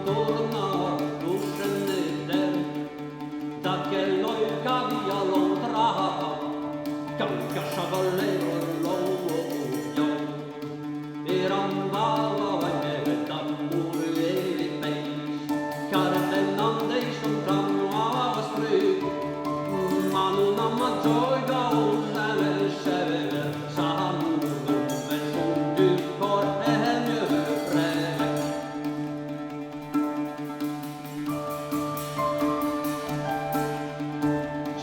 torna lo scendere da che noi cavia l'ontra che cavallero l'uomo e rambava e da morire e peix care non dei son tramua stri ma non ha maggior da usare scevere samu verso du cor e mio preve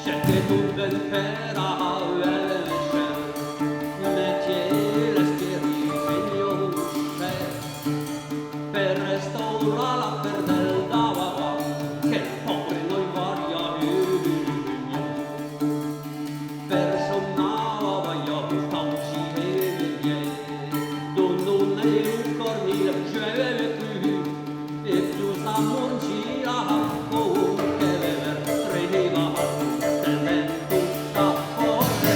cerche tu ben pera per restaurare la perdel dava che pobre noi varia per sonnava io causi e miei non è un cornile c'è più e più s'amor gira che ver treva tenendo sta forte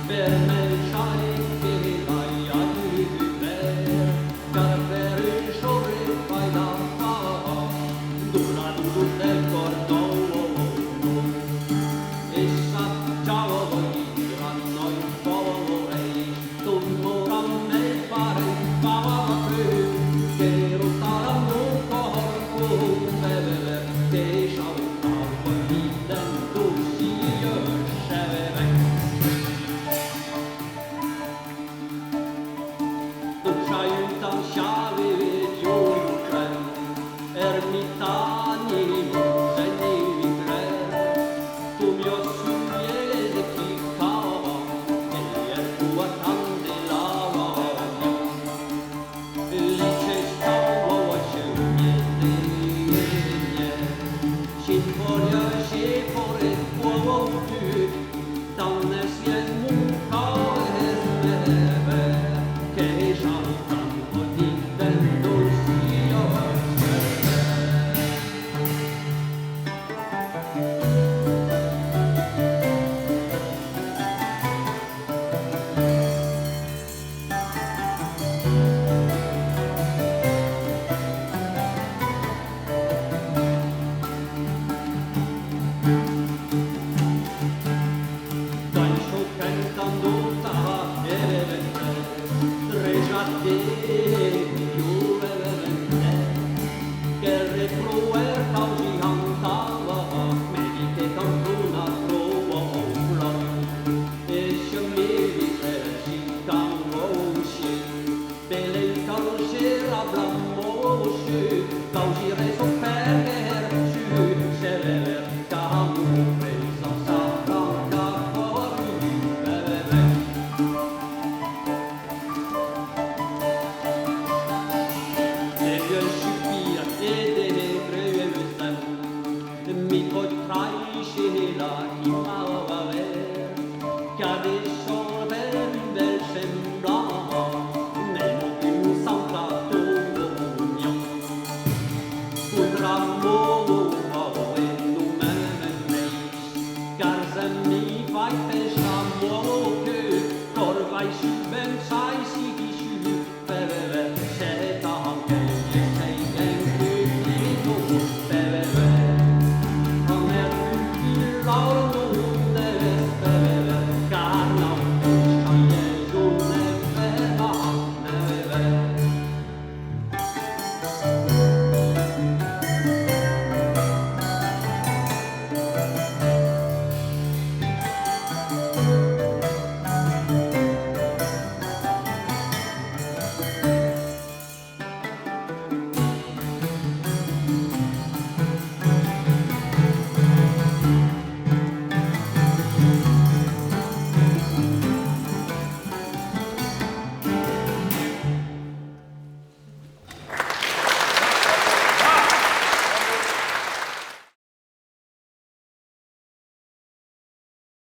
per me c'hai che vai a vivere per il sole fai da fa durando del cordono e sa ciao voi hanno il poveri tu a me pare va che rotaranno corpo beve che ciao voi dentro si sceve c'hai un tal sciave giunta ermitani segni tre tu mio sulle chi cava e è tua tante lava lì c'è stavo a scegliere ci fuori uovo più donne si è che saltando di dentro sia dai so cantando ta e io che retruer causi cantava mediche cantuna trova e scemmi si cambosci per il carrozzera blammosci causi reso per su se camu presa sa fuori mi potrai la chiamare che adesso del sembrava nel più santato mio un ramo